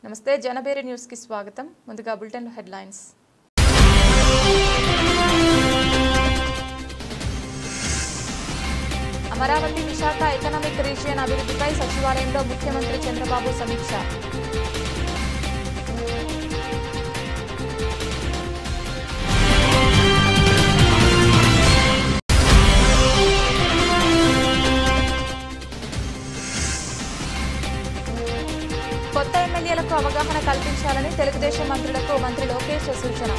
నమస్తే జనబేరి న్యూస్ కి స్వాగతం. ముందుగా bulletin headlines. Amaravati Visakha economic region అభివృద్ధిపై సచివాలయంలో ముఖ్యమంత్రి చంద్రబాబు సమీక్ష. కొత్త ఎమ్మెల్యేలకు అవగాహన కల్పించాలని తెలుగుదేశం మంత్రులకు మంత్రి లోకేష్ సూచన.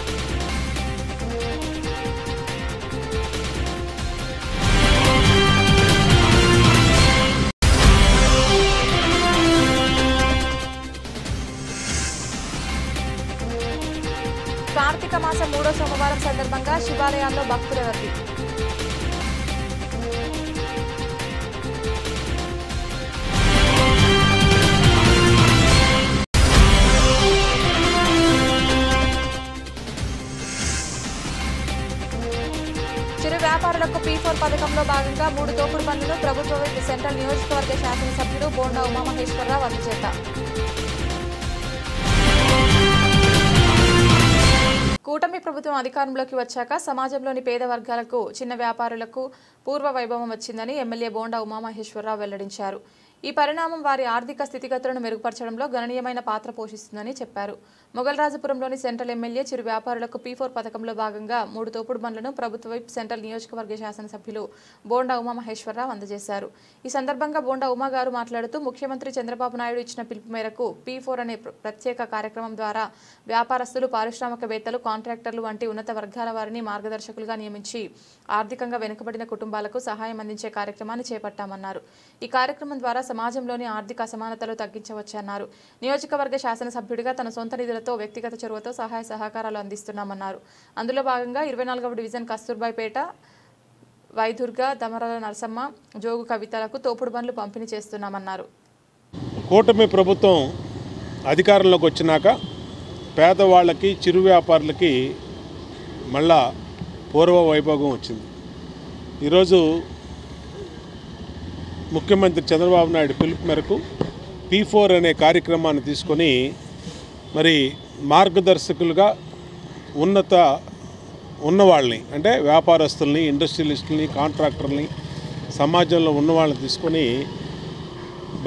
కార్తీక మాసం 3వ సోమవారం సందర్భంగా శివాలయాల్లో భక్తుల రద్దీ. చిరు వ్యాపారులకు P4 పథకంలో భాగంగా 3 తోపుడు బండ్లను ప్రభుత్వ సెంట్రల్ నియోజకవర్గ శాసనసభ్యుడు బోండా ఉమామహేశ్వరరావు అందజేత. కూటమి ప్రభుత్వం అధికారంలోకి వచ్చాక సమాజంలోని పేద వర్గాలకు చిన్న వ్యాపారులకు పూర్వ వైభవం వచ్చిందని ఎమ్మెల్యే బోండా ఉమామహేశ్వరరావు వెల్లడించారు. ఈ పరిణామం వారి ఆర్థిక స్థితిగతులను మెరుగుపరచడంలో గణనీయమైన పాత్ర పోషిస్తుందని చెప్పారు. మొగల్రాజపురంలోని సెంట్రల్ ఎమ్మెల్యే చిరు వ్యాపారులకు P4 పథకంలో భాగంగా 3 తోపుడు బండ్లను ప్రభుత్వ సెంట్రల్ నియోజకవర్గ శాసనసభ్యులు బోండా ఉమామహేశ్వరరావు అందజేశారు. ఈ సందర్భంగా బోండా ఉమా గారు మాట్లాడుతూ ముఖ్యమంత్రి చంద్రబాబు నాయుడు ఇచ్చిన పిలుపు మేరకు P4 అనే ప్రత్యేక కార్యక్రమం ద్వారా వ్యాపారస్తులు, పారిశ్రామికవేత్తలు, కాంట్రాక్టర్లు వంటి ఉన్నత వర్గాల వారిని మార్గదర్శకులుగా నియమించి ఆర్థికంగా వెనుకబడిన కుటుంబాలకు సహాయం అందించే కార్యక్రమాన్ని చేపట్టామన్నారు. ఈ కార్యక్రమం ద్వారా సమాజంలోని ఆర్థిక అసమానతలు తగ్గించవచ్చన్నారు. నియోజకవర్గ శాసనసభ్యుడిగా తన సొంత నిధులతో, వ్యక్తిగత చొరవతో సహాయ సహకారాలు అందిస్తున్నామన్నారు. అందులో భాగంగా 24వ డివిజన్ కస్తూర్బాయిపేట, వైదుర్గ, దమరాల నరసమ్మ, జోగు కవితలకు తోపుడు బండ్లు పంపిణీ చేస్తున్నామన్నారు. కూటమి ప్రభుత్వం అధికారంలోకి వచ్చినాక పేదవాళ్ళకి, చిరు వ్యాపారులకి మళ్ళా పూర్వ వైభోగం వచ్చింది. ఈరోజు ముఖ్యమంత్రి చంద్రబాబు నాయుడు పిలుపు మేరకు P4 అనే కార్యక్రమాన్ని తీసుకొని మరి మార్గదర్శకులుగా ఉన్నవాళ్ళని, అంటే వ్యాపారస్తుల్ని, ఇండస్ట్రియలిస్టుల్ని, కాంట్రాక్టర్ని, సమాజంలో ఉన్నవాళ్ళని తీసుకొని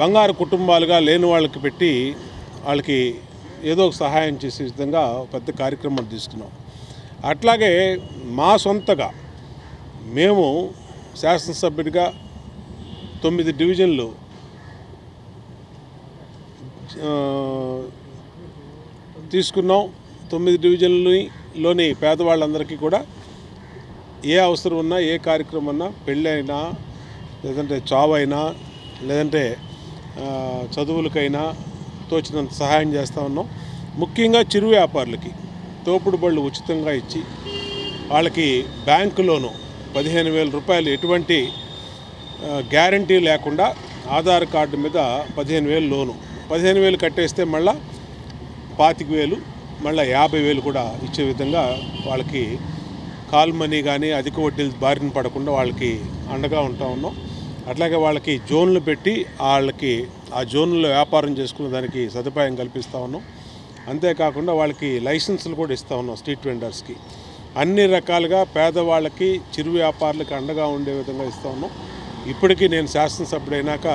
బంగారు కుటుంబాలుగా లేని వాళ్ళకి పెట్టి వాళ్ళకి ఏదో ఒక సహాయం చేసే విధంగా పెద్ద కార్యక్రమం తీసుకున్నాం. అట్లాగే మా సొంతగా మేము శాసనసభ్యుడిగా 9 డివిజన్లు తీసుకున్నాం. 9 డివిజన్లోని పేదవాళ్ళందరికీ కూడా ఏ అవసరం ఉన్నా, ఏ కార్యక్రమం ఉన్నా, పెళ్ళి అయినా, లేదంటే చావైనా, లేదంటే చదువులకైనా తోచినంత సహాయం చేస్తూ ఉన్నాం. ముఖ్యంగా చిరు వ్యాపారులకి తోపుడు బళ్ళు ఉచితంగా ఇచ్చి వాళ్ళకి బ్యాంకు లోను 15,000 రూపాయలు ఎటువంటి గ్యారంటీ లేకుండా ఆధార్ కార్డు మీద 15,000 లోను, 15,000 కట్టేస్తే మళ్ళీ 25,000, మళ్ళీ 50,000 కూడా ఇచ్చే విధంగా వాళ్ళకి కాల్ మనీ కానీ అధిక వడ్డీలు బారిన పడకుండా వాళ్ళకి అండగా ఉంటా ఉన్నాం. అట్లాగే వాళ్ళకి జోన్లు పెట్టి వాళ్ళకి ఆ జోన్లో వ్యాపారం చేసుకునే దానికి సదుపాయం కల్పిస్తూ ఉన్నాం. అంతేకాకుండా వాళ్ళకి లైసెన్సులు కూడా ఇస్తూ ఉన్నాం స్ట్రీట్ వెండర్స్కి. అన్ని రకాలుగా పేదవాళ్ళకి, చిరు వ్యాపారులకి అండగా ఉండే విధంగా ఇస్తూ ఉన్నాం. ఇప్పటికీ నేను శాసనసభ్యుడైనాక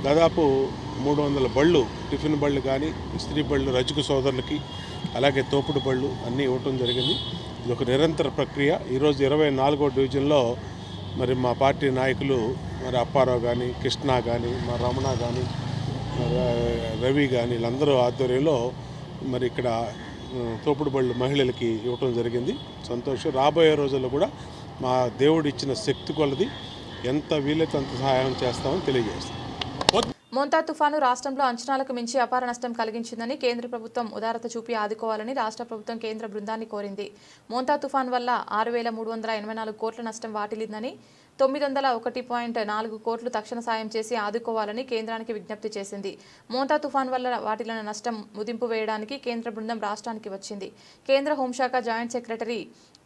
దాదాపు 300 బళ్ళు, టిఫిన్ బళ్ళు కానీ, ఇస్త్రీ బళ్ళు, రజకు సోదరులకి, అలాగే తోపుడు బళ్ళు అన్నీ ఇవ్వటం జరిగింది. ఇది ఒక నిరంతర ప్రక్రియ. ఈరోజు 24వ డివిజన్లో మరి మా పార్టీ నాయకులు మరి అప్పారావు కానీ, కృష్ణ కానీ, మా రమణ కానీ, రవి కానీ వీళ్ళందరూ ఆధ్వర్యంలో మరి ఇక్కడ తోపుడు బళ్ళు మహిళలకి ఇవ్వటం జరిగింది. సంతోషం. రాబోయే రోజుల్లో కూడా మా దేవుడు ఇచ్చిన శక్తి కొలది ఎంత వీలైతే అంత సహాయం చేస్తామని తెలియజేస్తాం. మోంతా తుఫాను రాష్ట్రంలో అంచనాలకు మించి అపార నష్టం కలిగించిందని కేంద్ర ప్రభుత్వం ఉదారత చూపి ఆదుకోవాలని రాష్ట్ర ప్రభుత్వం కేంద్ర బృందాన్ని కోరింది. మోంతా తుఫాను వల్ల 6,384 కోట్ల నష్టం వాటిల్లిందని, 901.4 కోట్లు తక్షణ సాయం చేసి ఆదుకోవాలని కేంద్రానికి విజ్ఞప్తి చేసింది. మోంతా తుఫాను వల్ల వాటిల్లిన నష్టం ముదింపు వేయడానికి కేంద్ర బృందం రాష్ట్రానికి వచ్చింది. కేంద్ర హోంశాఖ జాయింట్ సెక్రటరీ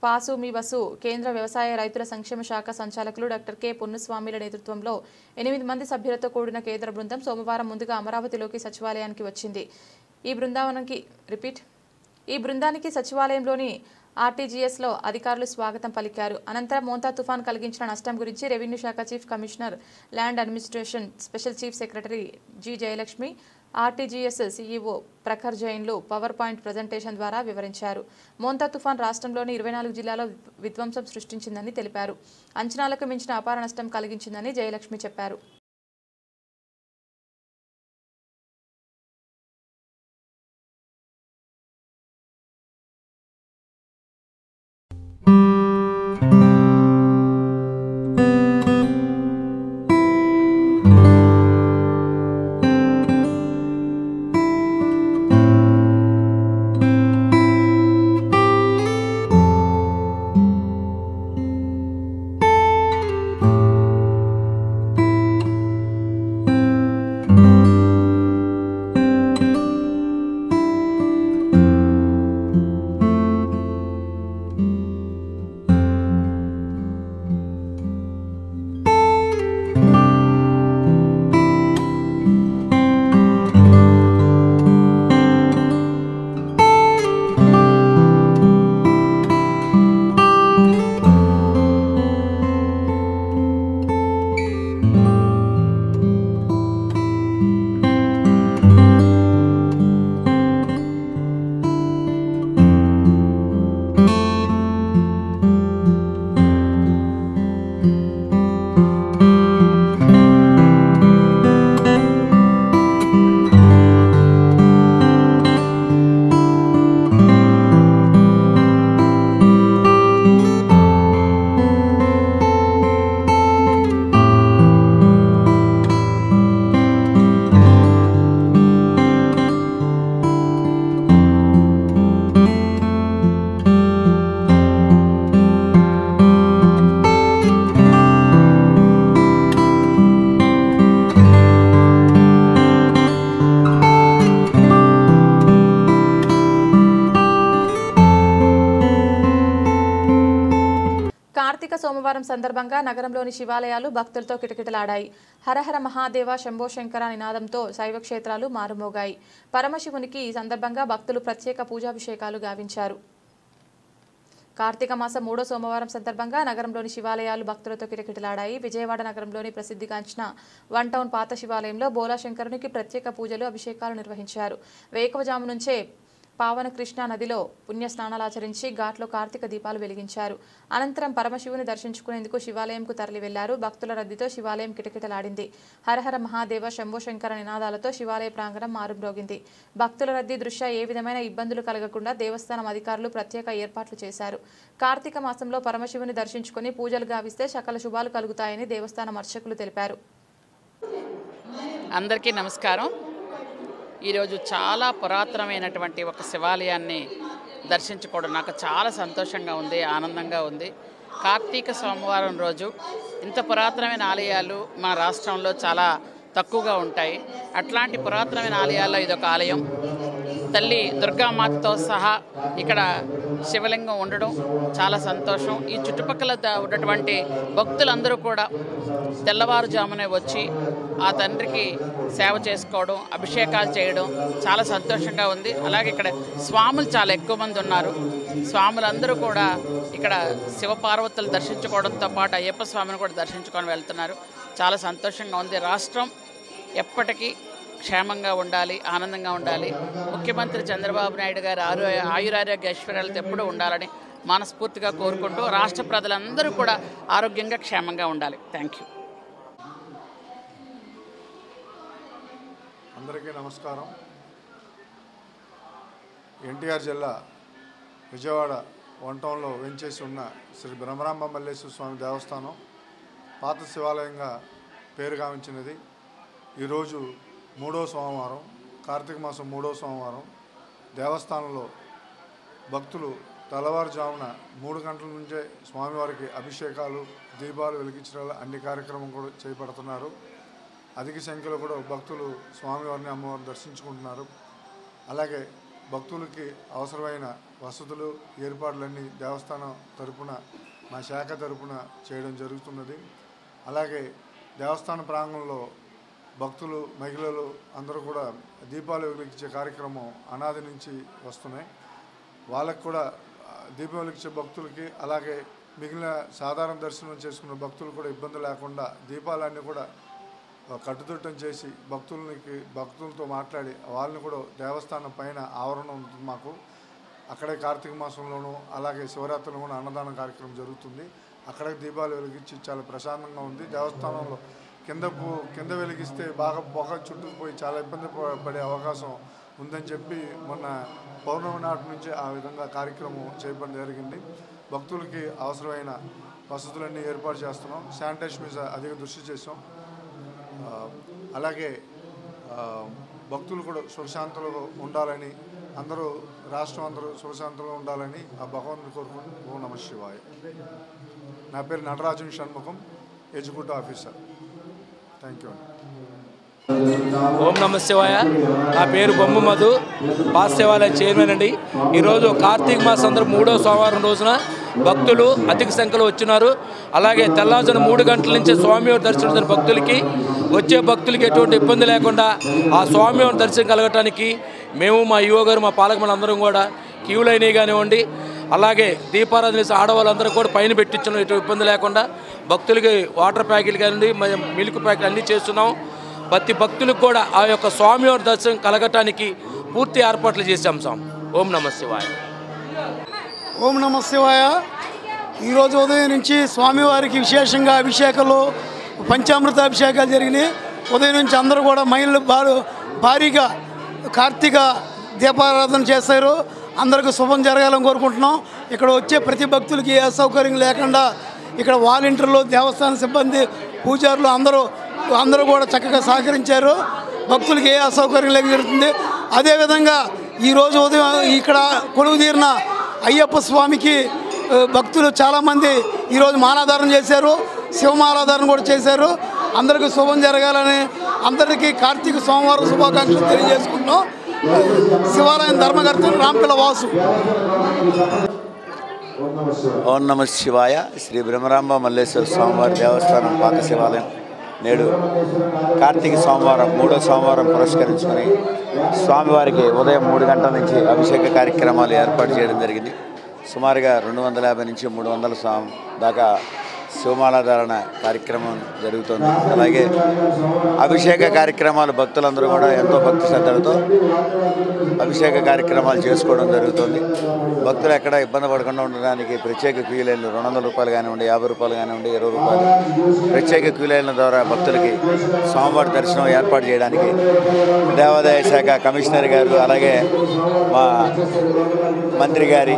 పాసు మీ బసు కేంద్ర వ్యవసాయ రైతుల సంక్షేమ శాఖ సంచాలకులు డాక్టర్ కె పొన్నుస్వామిల నేతృత్వంలో 8 మంది సభ్యులతో కూడిన కేంద్ర బృందం సోమవారం ముందుగా అమరావతిలోకి సచివాలయానికి వచ్చింది. ఈ బృందానికి సచివాలయంలోని ఆర్టీజీఎస్లో అధికారులు స్వాగతం పలికారు. అనంతరం మోంతా తుఫాన్ కలిగించిన నష్టం గురించి రెవెన్యూ శాఖ chief commissioner, land administration special chief secretary G Jayalakshmi, RTGS CEO Prakhar జైన్లు పవర్ పాయింట్ ప్రజెంటేషన్ ద్వారా వివరించారు. మోంతా తుఫాన్ రాష్ట్రంలోని 24 జిల్లాల్లో విధ్వంసం సృష్టించిందని తెలిపారు. అంచనాలకు మించిన అపార నష్టం కలిగించిందని జయలక్ష్మి చెప్పారు. కార్తీక సోమవారం సందర్భంగా నగరంలోని శివాలయాలు భక్తులతో కిటకిటలాడాయి. హరహర మహాదేవ శంభో శంకర నినాదంతో శైవ క్షేత్రాలు మారుమోగాయి. పరమశివునికి ఈ సందర్భంగా భక్తులు ప్రత్యేక పూజాభిషేకాలు గావించారు. కార్తీక మాసం 3వ సోమవారం సందర్భంగా నగరంలోని శివాలయాలు భక్తులతో కిటకిటలాడాయి. విజయవాడ నగరంలోని ప్రసిద్ధిగాంచిన వన్ టౌన్ పాత శివాలయంలో బోలాశంకరునికి ప్రత్యేక పూజలు, అభిషేకాలు నిర్వహించారు. వేకువజాము నుంచే పావన కృష్ణా నదిలో పుణ్య స్నానాలాచరించి ఘాట్లో కార్తీక దీపాలు వెలిగించారు. అనంతరం పరమశివుని దర్శించుకునేందుకు శివాలయంకు తరలి వెళ్లారు. భక్తుల రద్దీతో శివాలయం కిటకిటలాడింది. హరహర మహాదేవ శంభో శంకర నినాదాలతో శివాలయ ప్రాంగణం మారుమ్రోగింది. భక్తుల రద్దీ దృష్ట్యా ఏ విధమైన ఇబ్బందులు కలగకుండా దేవస్థానం అధికారులు ప్రత్యేక ఏర్పాట్లు చేశారు. కార్తీక మాసంలో పరమశివుని దర్శించుకుని పూజలు గావిస్తే సకల శుభాలు కలుగుతాయని దేవస్థానం అర్చకులు తెలిపారు. అందరికీ నమస్కారం. ఈరోజు చాలా పురాతనమైనటువంటి ఒక శివాలయాన్ని దర్శించుకోవడం నాకు చాలా సంతోషంగా ఉంది, ఆనందంగా ఉంది. కార్తీక సోమవారం రోజు ఇంత పురాతనమైన ఆలయాలు మన రాష్ట్రంలో చాలా తక్కువగా ఉంటాయి. అట్లాంటి పురాతనమైన ఆలయాల్లో ఇదొక ఆలయం. తల్లి దుర్గామాతతో సహా ఇక్కడ శివలింగం ఉండడం చాలా సంతోషం. ఈ చుట్టుపక్కల ఉన్నటువంటి భక్తులందరూ కూడా తెల్లవారుజామునే వచ్చి ఆ తండ్రికి సేవ చేసుకోవడం, అభిషేకాలు చేయడం చాలా సంతోషంగా ఉంది. అలాగే ఇక్కడ స్వాములు చాలా ఎక్కువ మంది ఉన్నారు. స్వాములందరూ కూడా ఇక్కడ శివపార్వతులు దర్శించుకోవడంతో పాటు అయ్యప్ప స్వామిని కూడా దర్శించుకొని వెళ్తున్నారు. చాలా సంతోషంగా ఉంది. రాష్ట్రం ఎప్పటికీ క్షేమంగా ఉండాలి, ఆనందంగా ఉండాలి. ముఖ్యమంత్రి చంద్రబాబు నాయుడు గారు ఆయురారోగ్య ఐశ్వర్యాలతో ఎప్పుడూ ఉండాలని మనస్ఫూర్తిగా కోరుకుంటూ రాష్ట్ర ప్రజలందరూ కూడా ఆరోగ్యంగా క్షేమంగా ఉండాలి. Thank you. అందరికీ నమస్కారం. ఎన్టీఆర్ జిల్లా విజయవాడ వన్ టౌన్లో వెంచేసి ఉన్న శ్రీ బ్రహ్మరాంబ మల్లేశ్వర స్వామి దేవస్థానం పాత శివాలయంగా పేరుగాంచినది. ఈరోజు 3వ సోమవారం, కార్తీక మాసం 3వ సోమవారం. దేవస్థానంలో భక్తులు తెల్లవారుజామున 3 గంటల నుంచే స్వామివారికి అభిషేకాలు, దీపాలు వెలిగించడాలు అన్ని కార్యక్రమం కూడా చేపడుతున్నారు. అధిక సంఖ్యలో కూడా భక్తులు స్వామివారిని, అమ్మవారిని దర్శించుకుంటున్నారు. అలాగే భక్తులకి అవసరమైన వసతులు, ఏర్పాట్లన్నీ దేవస్థానం తరపున, మా శాఖ తరపున చేయడం జరుగుతున్నది. అలాగే దేవస్థాన ప్రాంగణంలో భక్తులు మహిళలు అందరూ కూడా దీపాలు వెలిగించే కార్యక్రమం అనాది నుంచి వస్తున్నాయి. వాళ్ళకు కూడా దీపం వెలిగించే భక్తులకి అలాగే మిగిలిన సాధారణ దర్శనం చేసుకున్న భక్తులు కూడా ఇబ్బంది లేకుండా దీపాలన్నీ కూడా కట్టుదిట్టం చేసి భక్తులతో మాట్లాడి వాళ్ళని కూడా దేవస్థానం పైన ఆవరణ ఉంటుంది మాకు. అక్కడే కార్తీక మాసంలోనూ అలాగే శివరాత్రిలో కూడా అన్నదాన కార్యక్రమం జరుగుతుంది. అక్కడే దీపాలు వెలిగించి చాలా ప్రశాంతంగా ఉంది. దేవస్థానంలో కింద వెలిగిస్తే బాగా పొగ చుట్టుకుపోయి చాలా ఇబ్బంది పడే అవకాశం ఉందని చెప్పి మొన్న పౌర్ణమి నాటి నుంచి ఆ విధంగా కార్యక్రమం చేయడం జరిగింది. భక్తులకి అవసరమైన వసతులన్నీ ఏర్పాటు చేస్తున్నాం. శానిటైజేషన్ మీద అధిక దృష్టి చేసాం. అలాగే భక్తులు కూడా సుఖశాంతులుగా ఉండాలని అందరూ రాష్ట్రం అందరూ సుఖశాంతులుగా ఉండాలని ఆ భగవంతుని కోరుకుంటూ ఓం నమః శివాయ. నా పేరు Natarajan Shanmugam, executive officer. Thank you. ఓం నమ శివాయ. నా పేరు బొమ్మ మధు, పాస్ సేవాలయం చైర్మన్ అండి. ఈరోజు కార్తీక మాసం అందరూ 3వ సోమవారం రోజున భక్తులు అధిక సంఖ్యలో వచ్చినారు. అలాగే తెల్లవారుజామున 3 గంటల నుంచి స్వామివారి దర్శనం భక్తులకి వచ్చే భక్తులకి ఎటువంటి ఇబ్బంది లేకుండా ఆ స్వామివారి దర్శనం కలగటానికి మేము మా యువ గారు మా పాలకమండలి అందరం కూడా క్యూ లైన్ కానివ్వండి, అలాగే దీపారాధన చేసే ఆడవాళ్ళందరూ కూడా పైన పెట్టించడం ఎటువంటి ఇబ్బంది లేకుండా భక్తులకి వాటర్ ప్యాకెట్లు కానివ్వండి, మిల్క్ ప్యాకెట్లు అన్నీ చేస్తున్నాం. ప్రతి భక్తులకు కూడా ఆ యొక్క స్వామివారి దర్శనం కలగటానికి పూర్తి ఏర్పాట్లు చేశాం స్వామి. ఓం నమ శివాయ. ఓం నమ శివాయ. ఈరోజు ఉదయం నుంచి స్వామివారికి విశేషంగా అభిషేకాలు, పంచామృత అభిషేకాలు జరిగినాయి. ఉదయం నుంచి అందరూ కూడా మహిళలు భారీగా కార్తీక దీపారాధన చేశారు. అందరికీ శుభం జరగాలని కోరుకుంటున్నాం. ఇక్కడ వచ్చే ప్రతి భక్తులకి ఏ అసౌకర్యం లేకుండా ఇక్కడ వాలంటీర్లు, దేవస్థాన సిబ్బంది, పూజారులు అందరూ కూడా చక్కగా సహకరించారు. భక్తులకి ఏ అసౌకర్యం లేక జరుగుతుంది. అదేవిధంగా ఈరోజు ఉదయం ఇక్కడ కొలువు తీరిన అయ్యప్ప స్వామికి భక్తులు చాలామంది ఈరోజు మాలాధారణ చేశారు, శివమాలాధారణ కూడా చేశారు. అందరికీ శుభం జరగాలని అందరికీ కార్తీక సోమవారం శుభాకాంక్షలు తెలియజేసుకుంటున్నాం. శివాలయం ధర్మకర్త రాంపిల్ల వాసు. ఓం నమ శివాయ. శ్రీ బ్రహ్మరాంబ మల్లేశ్వర స్వామివారి దేవస్థానం పాత శివాలయం నేడు కార్తీక సోమవారం 3వ సోమవారం పురస్కరించుకొని స్వామివారికి ఉదయం 3 గంటల నుంచి అభిషేక కార్యక్రమాలు ఏర్పాటు చేయడం జరిగింది. సుమారుగా 250 నుంచి 300 దాకా శివమాలాధారణ కార్యక్రమం జరుగుతుంది. అలాగే అభిషేక కార్యక్రమాలు భక్తులందరూ కూడా ఎంతో భక్తి శ్రద్ధలతో అభిషేక కార్యక్రమాలు చేసుకోవడం జరుగుతుంది. భక్తులు ఎక్కడ ఇబ్బంది పడకుండా ఉండడానికి ప్రత్యేక క్యూ లైన్లు 200 రూపాయలు కానివ్వండి, 50 రూపాయలు కానివ్వండి, 20 రూపాయలు ప్రత్యేక క్యూ లైన్ల ద్వారా భక్తులకి స్వామివారి దర్శనం ఏర్పాటు చేయడానికి దేవాదాయ శాఖ కమిషనర్ గారు, అలాగే మా మంత్రి గారి,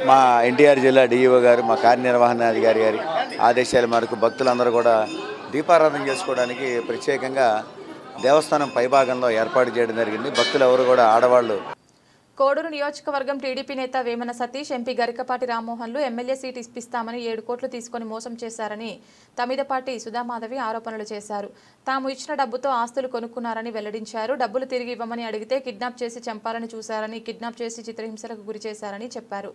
మా ఎన్టీఆర్ జిల్లా డిఈఓ గారు, మా కార్యనిర్వహణాధికారి గారి ఆదేశాల మేరకు భక్తులందరూ కూడా దీపారాధన చేసుకోవడానికి ప్రత్యేకంగా దేవస్థానం పైభాగంలో ఏర్పాటు చేయడం జరిగింది. భక్తులు ఎవరు కూడా ఆడవాళ్ళు. కోడూరు నియోజకవర్గం టీడీపీ నేత వేమన సతీష్ ఎంపీ గరికపాటి రామ్మోహన్లు ఎమ్మెల్యే సీటు ఇప్పిస్తామని 7 కోట్లు తీసుకుని మోసం చేశారని తమిదపాటి సుధామాధవి ఆరోపణలు చేశారు. తాము ఇచ్చిన డబ్బుతో ఆస్తులు కొనుక్కున్నారని వెల్లడించారు. డబ్బులు తిరిగి ఇవ్వమని అడిగితే కిడ్నాప్ చేసి చంపాలని చూశారని, కిడ్నాప్ చేసి చిత్రహింసలకు గురి చేశారని చెప్పారు.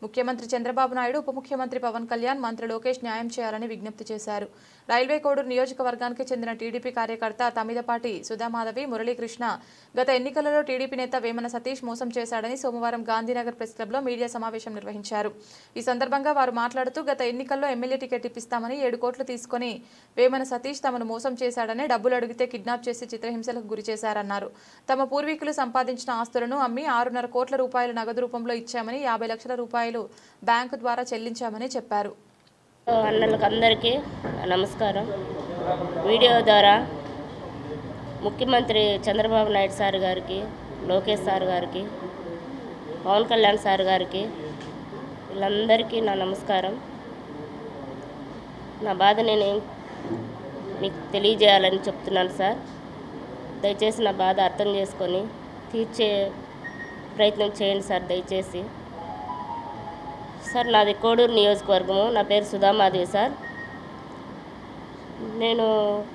ముఖ్యమంత్రి చంద్రబాబు నాయుడు, ఉప ముఖ్యమంత్రి పవన్ కళ్యాణ్, మంత్రి లోకేష్ న్యాయం చేయాలని విజ్ఞప్తి చేశారు. రైల్వే కోడూరు నియోజకవర్గానికి చెందిన టీడీపీ కార్యకర్త తమిదపాటి సుధామాధవి మురళీకృష్ణ గత ఎన్నికలలో టీడీపీ నేత వేమన సతీష్ మోసం చేశాడని సోమవారం గాంధీనగర్ ప్రెస్ క్లబ్లో మీడియా సమావేశం నిర్వహించారు. ఈ సందర్భంగా వారు మాట్లాడుతూ గత ఎన్నికల్లో ఎమ్మెల్యే టికెట్ ఇప్పిస్తామని 7 కోట్లు తీసుకుని వేమన సతీష్ తమను మోసం చేశాడని, డబ్బులు అడిగితే కిడ్నాప్ చేసి చిత్రహింసలకు గురి చేశారన్నారు. తమ పూర్వీకులు సంపాదించిన ఆస్తులను అమ్మి 6.5 కోట్ల రూపాయలు నగదు రూపంలో ఇచ్చామని, 50 లక్షల రూపాయలు బ్యాంకు ద్వారా చెల్లించామని చెప్పారు. అన్నలకు అందరికీ నమస్కారం. వీడియో ద్వారా ముఖ్యమంత్రి చంద్రబాబు నాయుడు సార్ గారికి, లోకేష్ సార్ గారికి, పవన్ కళ్యాణ్ సార్ గారికి, వీళ్ళందరికీ నా నమస్కారం. నా బాధ నేను మీకు తెలియజేయాలని చెప్తున్నాను సార్. దయచేసి నా బాధ అర్థం చేసుకొని తీర్చే ప్రయత్నం చేయండి సార్ దయచేసి. సార్ నాది కోడూరు నియోజకవర్గము. నా పేరు సుధామాధవి సార్. నేను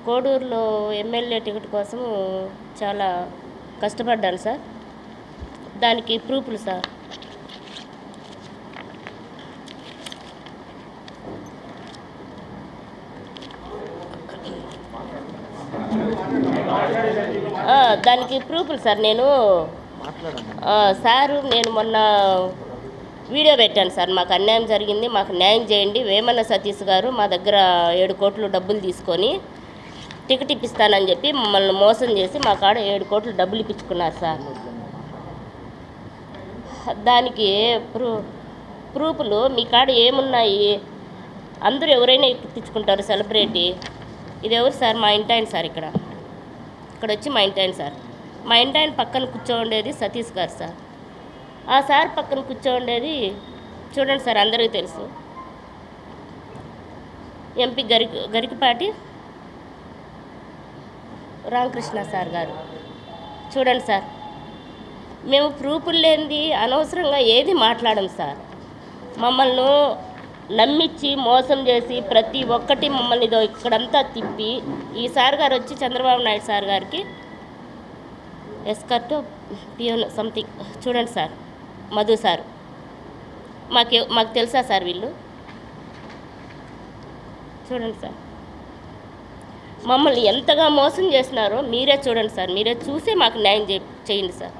కోడూరులో ఎమ్మెల్యే టికెట్ కోసం చాలా కష్టపడ్డాను సార్. దానికి ప్రూఫ్లు సార్. దానికి ప్రూఫ్లు సార్ నేను సారు నేను మొన్న వీడియో పెట్టాను సార్. మాకు అన్యాయం జరిగింది, మాకు న్యాయం చేయండి. వేమన సతీష్ గారు మా దగ్గర 7 కోట్లు డబ్బులు తీసుకొని టికెట్ ఇప్పిస్తానని చెప్పి మమ్మల్ని మోసం చేసి మా కాడ 7 కోట్లు డబ్బులు ఇప్పించుకున్నారు సార్. దానికి ప్రూఫ్లు మీ కాడ ఏమున్నాయి? అందరూ ఎవరైనా ఎక్కించుకుంటారు సెలబ్రిటీ. ఇది ఎవరు సార్? మా ఇంటి ఆయన సార్. ఇక్కడ వచ్చి మా ఇంటి ఆయన సార్. మా ఇంటి ఆయన పక్కన కూర్చోండేది సతీష్ గారు సార్. ఆ సార్ పక్కన కూర్చోండేది చూడండి సార్, అందరికీ తెలుసు, ఎంపీ గరికపాటి రామకృష్ణ సార్ గారు. చూడండి సార్, మేము ప్రూఫ్లు లేనిది అనవసరంగా ఏది మాట్లాడం సార్. మమ్మల్ని నమ్మించి మోసం చేసి ప్రతి ఒక్కటి మమ్మల్ని ఇక్కడంతా తిప్పి ఈ సార్ గారు వచ్చి చంద్రబాబు నాయుడు సార్ గారికి ఎస్కర్ట్ పియోన్ సంథింగ్ చూడండి సార్, మధు సార్. మాకు తెలుసా సార్ వీళ్ళు? చూడండి సార్, మమ్మల్ని ఎంతగా మోసం చేసినారో మీరే చూడండి సార్. మీరే చూసే మాకు న్యాయం చేయండి సార్.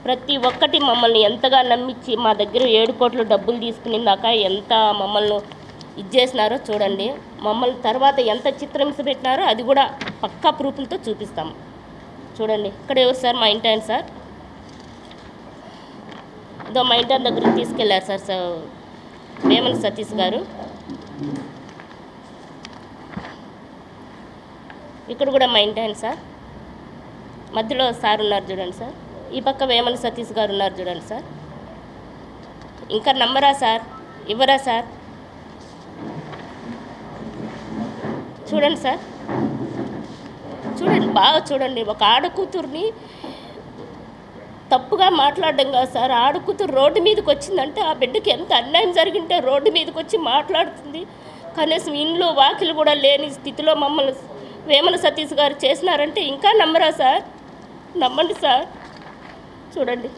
ప్రతి ఒక్కటి మమ్మల్ని ఎంతగా నమ్మించి మా దగ్గర 7 కోట్లు డబ్బులు తీసుకుని దాకా ఎంత మమ్మల్ని ఇచ్చేసినారో చూడండి. మమ్మల్ని తర్వాత ఎంత చిత్రహింస పెట్టినారో అది కూడా పక్కా ప్రూఫ్లతో చూపిస్తాము. చూడండి, ఇక్కడ ఎవరు సార్? మా ఇంటి ఆయన సార్. ఇదో మా ఇంటి దగ్గరికి తీసుకెళ్ళారు సార్ వేమన సతీష్ గారు. ఇక్కడ కూడా మా ఇంటి ఆయన సార్. మధ్యలో సార్ ఉన్నారు చూడండి సార్. ఈ పక్క వేమన సతీష్ గారు ఉన్నారు చూడండి సార్. ఇంకా నమ్మరా సార్? ఇవ్వరా సార్? చూడండి సార్, చూడండి, బాగా చూడండి. ఒక ఆడకూతుర్ని తప్పుగా మాట్లాడడం కాదు సార్. ఆడకూతురు రోడ్డు మీదకి వచ్చిందంటే ఆ బిడ్డకి ఎంత అన్యాయం జరిగింటే రోడ్డు మీదకి వచ్చి మాట్లాడుతుంది. కనీసం ఇంట్లో వాకిలు కూడా లేని స్థితిలో మమ్మల్ని వేమన సతీష్ గారు చేసినారంటే ఇంకా నమ్మరా సార్? నమ్మండి సార్. చూడండి,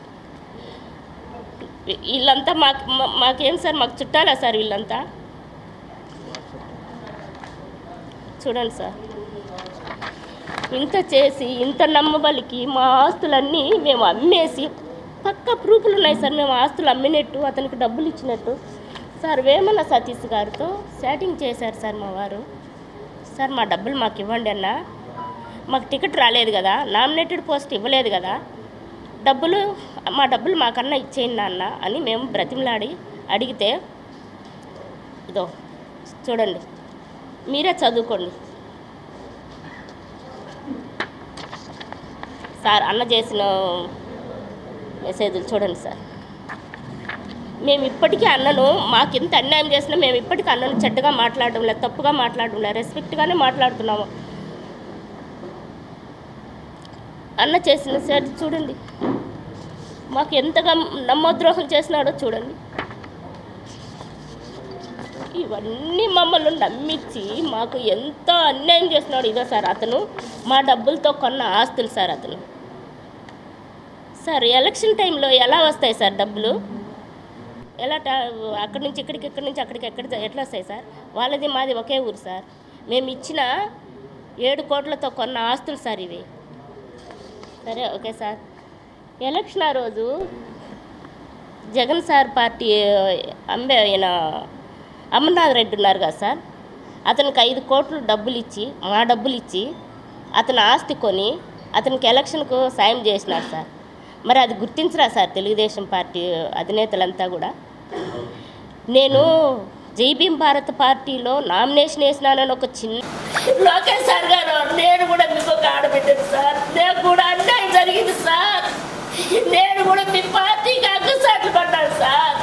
వీళ్ళంతా మాకేం సార్? మాకు చుట్టాలా సార్ వీళ్ళంతా? చూడండి సార్, ఇంత చేసి ఇంత నమ్మబలికి మా ఆస్తులన్నీ మేము అమ్మేసి పక్కా ప్రూఫ్లు ఉన్నాయి సార్. మేము ఆస్తులు అమ్మినట్టు, అతనికి డబ్బులు ఇచ్చినట్టు సార్. వేమన సతీష్ గారితో చాటింగ్ చేశారు సార్ మా వారు. సార్ మా డబ్బులు మాకు ఇవ్వండి అన్న, మాకు టికెట్ రాలేదు కదా, నామినేటెడ్ పోస్ట్ ఇవ్వలేదు కదా, మా డబ్బులు మాకన్నా ఇచ్చేయండి అన్న అని మేము బ్రతిమలాడి అడిగితే ఇదో చూడండి, మీరే చదువుకోండి సార్. అన్న చేసిన మెసేజ్లు చూడండి సార్. మేము ఇప్పటికీ అన్నను మాకు ఎంత అన్యాయం చేసినా మేము ఇప్పటికీ అన్నను చెడ్డగా మాట్లాడడం లేదు, తప్పుగా మాట్లాడడం లేదు, రెస్పెక్ట్గానే మాట్లాడుతున్నాము. అన్న చేసిన సార్ చూడండి, మాకు ఎంతగా నమ్మద్రోహం చేసినాడో చూడండి. ఇవన్నీ మమ్మల్ని నమ్మించి మాకు ఎంత అన్యాయం చేసినాడు. ఇదో సార్, అతను మా డబ్బులతో కొన్న ఆస్తులు సార్. అతను సార్ ఎలక్షన్ టైంలో ఎలా వస్తాయి సార్ డబ్బులు? ఎలా అక్కడి నుంచి ఇక్కడికి, ఇక్కడి నుంచి అక్కడికి ఎట్లా వస్తాయి సార్? వాళ్ళది మాది ఒకే ఊరు సార్. మేము ఇచ్చిన 7 కోట్లతో కొన్న ఆస్తులు సార్ ఇవి. సరే, ఓకే సార్. ఎలక్షన్ ఆ రోజు జగన్ సార్ పార్టీ అమర్నాథ్ రెడ్డి ఉన్నారు కదా సార్, అతనికి 5 కోట్లు డబ్బులు ఇచ్చి, మా డబ్బులు ఇచ్చి అతను ఆస్తి కొని అతనికి ఎలక్షన్కు సాయం చేసినారు సార్. మరి అది గుర్తించరా సార్ తెలుగుదేశం పార్టీ అధినేతలంతా కూడా? నేను జై భీమ్ భారత్ పార్టీలో నామినేషన్ వేసినానని ఒక చిన్న లోకేష్ సార్ గారు, నేను కూడా మీకు ఒక ఆడబిడ్డను సార్. నేను కూడా అన్యాయం జరిగింది సార్. నేను కూడా మీ పార్టీకి అగ్గుసాట్లు పడ్డాను సార్.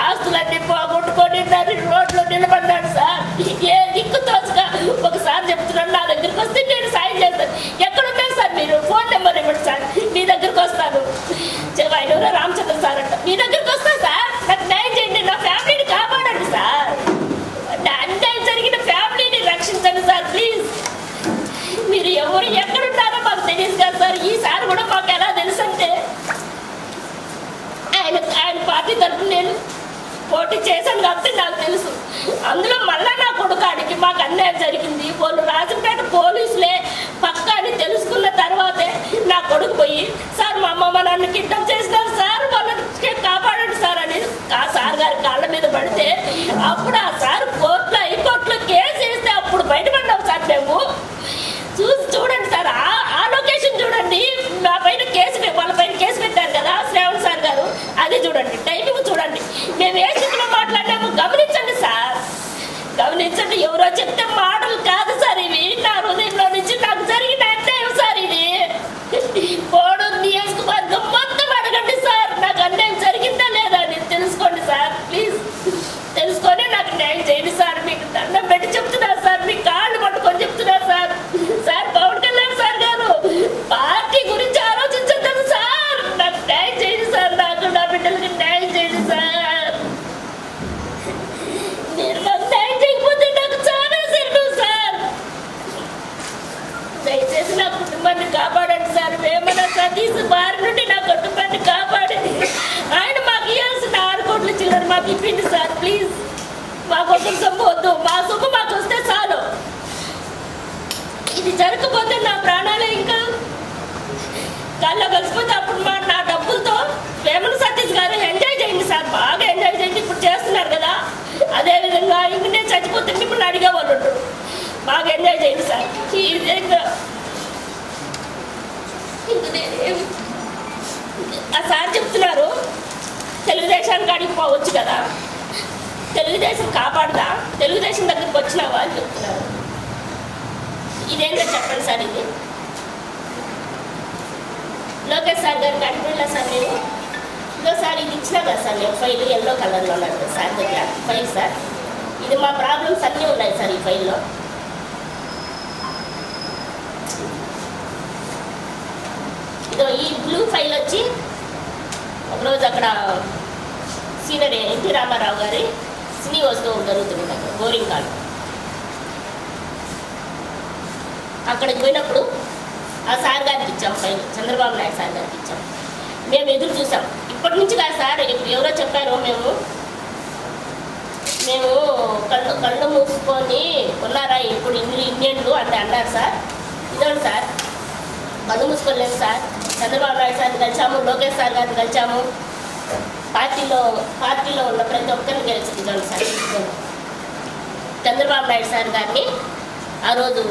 ఆస్తులన్నీ పోగొట్టుకొని రోడ్లో నిలబడ్డాను సార్. ఏ దిక్కు తోచగా ఒకసారి చెప్తున్నాను, నా దగ్గరికి వస్తే నేను సాయం చేస్తాను. ఎక్కడున్నారు సార్ మీరు? ఫోన్ నెంబర్ ఇవ్వండి సార్, మీ దగ్గరికి వస్తాను. ఎవరో రామచంద్ర సార్ అంట, మీ దగ్గరికి వస్తా సార్. నాకు న్యాయం చేయండి, నా ఫ్యామిలీని కాపాడండి సార్. అన్యాయం జరిగిన ఫ్యామిలీని రక్షించండి సార్ ప్లీజ్. మీరు ఎవరు ఎక్కడున్నారో మాకు తెలియదు కదా సార్. ఈసారి కూడా మాకు ఎలా తెలుసు అంటే ఆయన పార్టీ తరఫున నేను పోటీ చేశాను కాబట్టి నాకు తెలుసు. అందులో మళ్ళా నా కొడుకాడికి మాకు అన్యాయం జరిగింది. వాళ్ళు రాజంపేట పోలీసులే పక్కా అని తెలుసుకున్న తర్వాతే నా కొడుకు పోయి సార్ మా అమ్మ నన్ను కిడ్నాప్ చేసినారు సార్, వాళ్ళని కాపాడండి సార్ అని ఆ సార్ గారి కాళ్ళ మీద పడితే అప్పుడు ఆ సార్ కోర్టులో హైకోర్టులో కేసు వేస్తే అప్పుడు బయటపడ్డాం సార్. మేము చూడండి సార్, ఆ లొకేషన్ చూడండి. మా పైన కేసు వాళ్ళ పైన కేసు పెట్టారు కదా శ్రావణ్ సార్ గారు, అది చూడండి, టైమింగ్ చూడండి, మేము ఏ స్థితిలో మాట్లాడినాము గమనించండి సార్, గమనించండి. ఎవరో చెప్తే మాటలు కాదు సార్ ఇవి, నా హృదయంలో నుంచి నాకు జరిగిన అన్యాయం సార్ ఇది. కోడు నియోజకవర్గం మొత్తం అడగండి సార్, నాకు అన్యాయం జరిగిందా లేదా అని తెలుసుకోండి సార్, ప్లీజ్ తెలుసుకొని నాకు న్యాయం చేయండి సార్. మీకు దండం పెట్టి చెప్తున్నా సార్, మీ కాళ్ళు పట్టుకొని చెప్తున్నా sir. Sir Pawan Kalyan sir గారు పార్టీ గురించి ఆలోచించద్దు సార్, నాకు న్యాయం చేయండి సార్, నాకు నా బిడ్డలకి న్యాయం చేయండి సార్. మీరు నాకు న్యాయం చేయకపోతే నాకు చాలా సిగ్గు సార్. దయచేసి నా కుటుంబాన్ని కాపాడండి సార్. వేమన సతీష్ బారి నుండి నా కుటుంబాన్ని కాపాడి ఆయన మాకు ఇవ్వాల్సిన 6 కోట్ల చిల్లర మాకు ఇప్పింది సార్, ప్లీజ్. మాకు ఒక సొమ్ము వద్దు, మా సొమ్ము మాకు వస్తే చాలు. ఇది జరగకపోతే నా ప్రాణాలే ఇంకా కళ్ళ కలిసిపోతే అప్పుడు నా డబ్బులతో వేమన సతీష్ గారు ఎంజాయ్ చేయండి సార్, బాగా ఎంజాయ్ చేయండి. ఇప్పుడు చేస్తున్నారు కదా, అదేవిధంగా ఇంక నేను చచ్చిపోతే మిమ్మల్ని అడిగేవాళ్ళు ఉంటారు, బాగా ఎంజాయ్ చేయండి సార్. ఈ విధంగా ఆ సార్ చెప్తున్నారు తెలుగుదేశానికి అడిగి పోవచ్చు కదా, తెలుగుదేశం కాపాడుదా, తెలుగుదేశం దగ్గరికి వచ్చినావా అని చెప్తున్నారు. ఇదేంటో చెప్పండి సార్. ఇది లోకేష్ సార్ గారికి అడిగినా సార్ నేను ఇదో సార్ ఇది ఇచ్చినా కదా సార్, నేను ఫైల్ ఎల్లో కలర్లో ఉన్నాను సార్ దగ్గర ఫైల్ సార్. ఇది మా ప్రాబ్లమ్స్ అన్నీ ఉన్నాయి సార్ ఈ ఫైల్లో. ఇదో ఈ బ్లూ ఫైల్ వచ్చి ఒకరోజు అక్కడ సీనియర్ ఎన్టీ రామారావు గారి సినీ వస్తువు జరుగుతుంది అక్కడ బోరింగ్ కాల్. అక్కడికి పోయినప్పుడు ఆ సార్ గారికి ఇచ్చాం ఫైల్, చంద్రబాబు నాయుడు సార్ గారికి ఇచ్చాం. మేము ఎదురు చూసాం, ఇప్పటి నుంచి కాదు సార్, ఎవరో చెప్పారు మేము కళ్ళు మూసుకొని ఉన్నారా ఇప్పుడు ఇన్నేళ్ళు అంటే అన్నారు సార్. ఇదండి సార్, కళ్ళు మూసుకోలేదు సార్. చంద్రబాబు నాయుడు సార్ని కలిసాము, లోకేష్ సార్ గారిని కలిసాము, పార్టీలో ఉన్న ప్రతి ఒక్కరిని గెలిచించాను సార్. చంద్రబాబు నాయుడు సార్ గారిని ఆ రోజు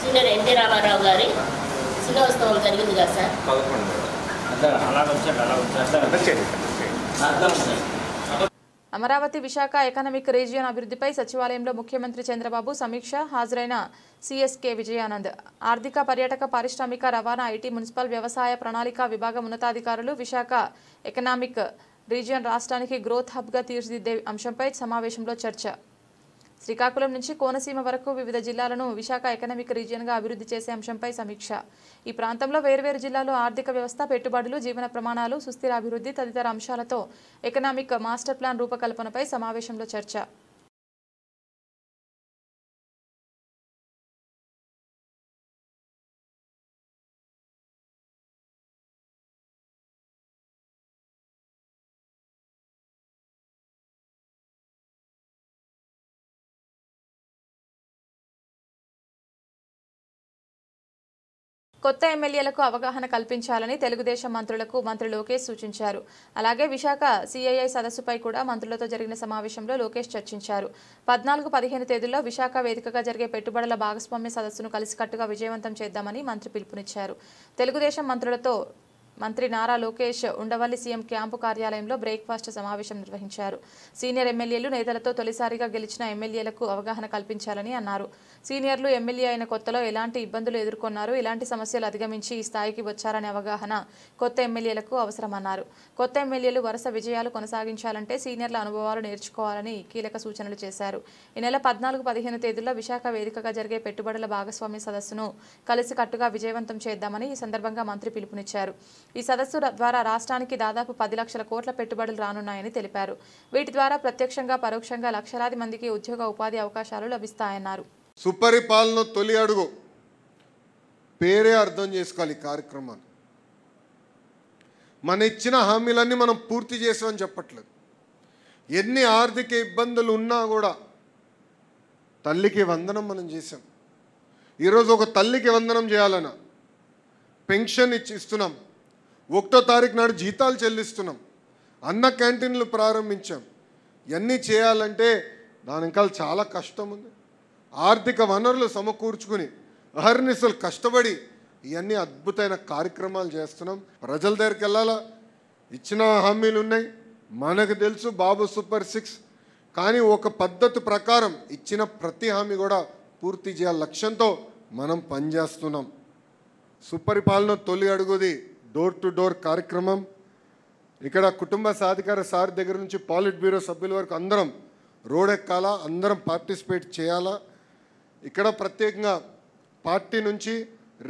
సీనియర్ ఎన్టీ రామారావు గారి సినోత్సవం జరిగింది కదా sir. Amaravati Visakha economic region అభివృద్ధిపై సచివాలయంలో ముఖ్యమంత్రి చంద్రబాబు సమీక్ష. హాజరైన సిఎస్కే విజయానంద్, ఆర్థిక, పర్యాటక, పారిశ్రామిక, రవాణా, ఐటీ, మున్సిపల్, వ్యవసాయ ప్రణాళిక విభాగం ఉన్నతాధికారులు విశాఖ ఎకనామిక్ రీజియన్ రాష్ట్రానికి గ్రోత్ హబ్గా తీర్చిదిద్దే అంశంపై సమావేశంలో చర్చ. శ్రీకాకుళం నుంచి కోనసీమ వరకు వివిధ జిల్లాలను విశాఖ ఎకనామిక్ రీజియన్గా అభివృద్ధి చేసే అంశంపై సమీక్ష. ఈ ప్రాంతంలో వేర్వేరు జిల్లాల్లో ఆర్థిక వ్యవస్థ, పెట్టుబడులు, జీవన ప్రమాణాలు, సుస్థిర అభివృద్ధి తదితర అంశాలతో ఎకనామిక్ మాస్టర్ ప్లాన్ రూపకల్పనపై సమావేశంలో చర్చ. కొత్త ఎమ్మెల్యేలకు అవగాహన కల్పించాలని తెలుగుదేశం మంత్రులకు మంత్రి లోకేష్ సూచించారు. అలాగే విశాఖ సిఐఐ సదస్సుపై కూడా మంత్రులతో జరిగిన సమావేశంలో లోకేష్ చర్చించారు. 14-15 తేదీల్లో విశాఖ వేదికగా జరిగే పెట్టుబడుల భాగస్వామ్య సదస్సును కలిసికట్టుగా విజయవంతం చేద్దామని మంత్రి పిలుపునిచ్చారు. తెలుగుదేశం మంత్రులతో మంత్రి నారా లోకేష్ ఉండవల్లి సీఎం క్యాంపు కార్యాలయంలో బ్రేక్ఫాస్ట్ సమావేశం నిర్వహించారు. సీనియర్ ఎమ్మెల్యేలు, నేతలతో తొలిసారిగా గెలిచిన ఎమ్మెల్యేలకు అవగాహన కల్పించాలని అన్నారు. సీనియర్లు ఎమ్మెల్యే అయిన కొత్తలో ఎలాంటి ఇబ్బందులు ఎదుర్కొన్నారు, ఎలాంటి సమస్యలు అధిగమించి ఈ స్థాయికి వచ్చారనే అవగాహన కొత్త ఎమ్మెల్యేలకు అవసరమన్నారు. కొత్త ఎమ్మెల్యేలు వరుస విజయాలు కొనసాగించాలంటే సీనియర్ల అనుభవాలు నేర్చుకోవాలని కీలక సూచనలు చేశారు. ఈ నెల 14-15 తేదీల్లో విశాఖ వేదికగా జరిగే పెట్టుబడుల భాగస్వామ్య సదస్సును కలిసికట్టుగా విజయవంతం చేద్దామని ఈ సందర్భంగా మంత్రి పిలుపునిచ్చారు. ఈ సదస్సు ద్వారా రాష్ట్రానికి దాదాపు 10 లక్షల కోట్ల పెట్టుబడులు రానున్నాయని తెలిపారు. వీటి ద్వారా ప్రత్యక్షంగా, పరోక్షంగా లక్షలాది మందికి ఉద్యోగ, ఉపాధి అవకాశాలు లభిస్తాయన్నారు. సుపరిపాలన తొలి అడుగు పేరే అర్థం చేసుకోవాలి. కార్యక్రమాలు మన ఇచ్చిన హామీలన్నీ మనం పూర్తి చేసామని చెప్పట్లేదు. ఎన్ని ఆర్థిక ఇబ్బందులు ఉన్నా కూడా తల్లికి వందనం మనం చేసాం. ఈరోజు ఒక తల్లికి వందనం చేయాలన్నా పెన్షన్ ఇస్తున్నాం, 1వ తారీఖు నాడు జీతాలు చెల్లిస్తున్నాం, అన్న క్యాంటీన్లు ప్రారంభించాం. ఇవన్నీ చేయాలంటే దాని ఇంకా చాలా కష్టం ఉంది. ఆర్థిక వనరులు సమకూర్చుకుని అహర్నిశలు కష్టపడి ఇవన్నీ అద్భుతమైన కార్యక్రమాలు చేస్తున్నాం. ప్రజల దగ్గరికి వెళ్ళాలా, ఇచ్చిన హామీలు ఉన్నాయి, మనకు తెలుసు బాబు సూపర్ 6. కానీ ఒక పద్ధతి ప్రకారం ఇచ్చిన ప్రతి హామీ కూడా పూర్తి చేయాల లక్ష్యంతో మనం పనిచేస్తున్నాం. సుపరిపాలన తొలి అడుగుది డోర్ టు డోర్ కార్యక్రమం. ఇక్కడ కుటుంబ సాధికార సార్ దగ్గర నుంచి పాలిట్ బ్యూరో సభ్యుల వరకు అందరం రోడ్ ఎక్కాలా, అందరం పార్టిసిపేట్ చేయాలా. ఇక్కడ ప్రత్యేకంగా పార్టీ నుంచి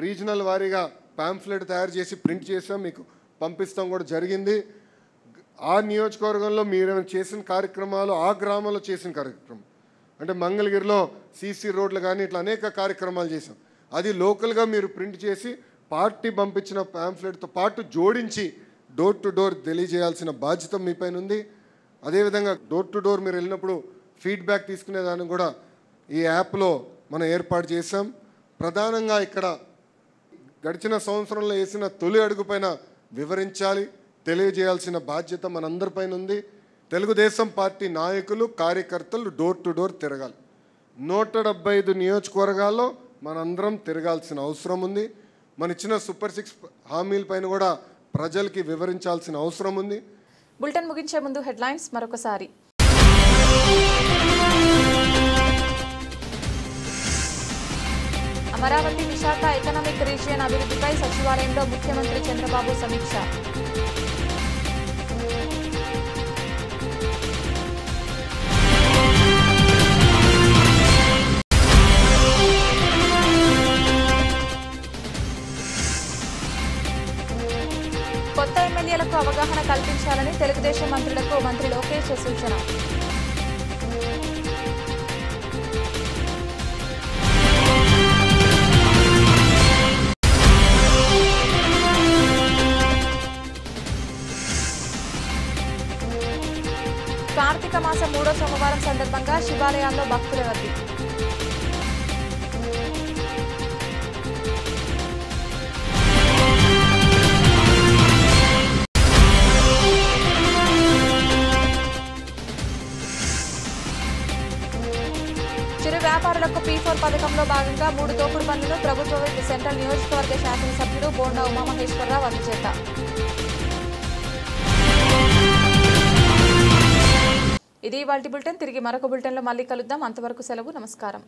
రీజనల్ వారీగా పాంఫ్లెట్ తయారు చేసి ప్రింట్ చేసాం, మీకు పంపిస్తాం కూడా జరిగింది. ఆ నియోజకవర్గంలో మీరు చేసిన కార్యక్రమాలు, ఆ గ్రామంలో చేసిన కార్యక్రమం అంటే మంగళగిరిలో సీసీ రోడ్లు కానీ ఇట్లా అనేక కార్యక్రమాలు చేసాం. అది లోకల్గా మీరు ప్రింట్ చేసి పార్టీ పంపించిన పాంఫ్లెట్తో పాటు జోడించి డోర్ టు డోర్ తెలియజేయాల్సిన బాధ్యత మీ పైన ఉంది. అదేవిధంగా డోర్ టు డోర్ మీరు వెళ్ళినప్పుడు ఫీడ్బ్యాక్ తీసుకునేదాన్ని కూడా ఈ యాప్లో మనం ఏర్పాటు చేసాం. ప్రధానంగా ఇక్కడ గడిచిన సంవత్సరంలో వేసిన తొలి అడుగు పైన వివరించాలి, తెలియజేయాల్సిన బాధ్యత మనందరిపైన ఉంది. తెలుగుదేశం పార్టీ నాయకులు, కార్యకర్తలు డోర్ టు డోర్ తిరగాలి. 175 నియోజకవర్గాల్లో మనందరం తిరగాల్సిన అవసరం ఉంది. మన ఇచ్చిన సూపర్ 6 హామీల పైన కూడా ప్రజలకి వివరించాల్సిన అవసరం ఉంది. బులెటిన్ ముగించే ముందు హెడ్లైన్స్ మరొకసారి. అమరావతి విశాఖ ఎకనామిక్ రీజియన్ అభివృద్ధిపై సచివాలయంలో ముఖ్యమంత్రి చంద్రబాబు సమీక్ష. కొత్త ఎమ్మెల్యేలకు అవగాహన కల్పించాలని తెలుగుదేశం మంత్రులకు మంత్రి లోకేష్ సూచన. కార్తీక మాసం 3వ సోమవారం సందర్భంగా శివాలయాల్లో భక్తుల రద్దీ. చిరు వ్యాపారులకు P4 పథకంలో భాగంగా 3 తోపుడు బండ్లను ప్రభుత్వ సెంట్రల్ నియోజకవర్గ శాసనసభ్యుడు బోండా ఉమామహేశ్వరరావు అందజేత. ఇది ఇవాల్టి బులెటిన్. తిరిగి మరొక బులెటిన్లో మళ్ళీ కలుద్దాం. అంతవరకు సెలవు. నమస్కారం.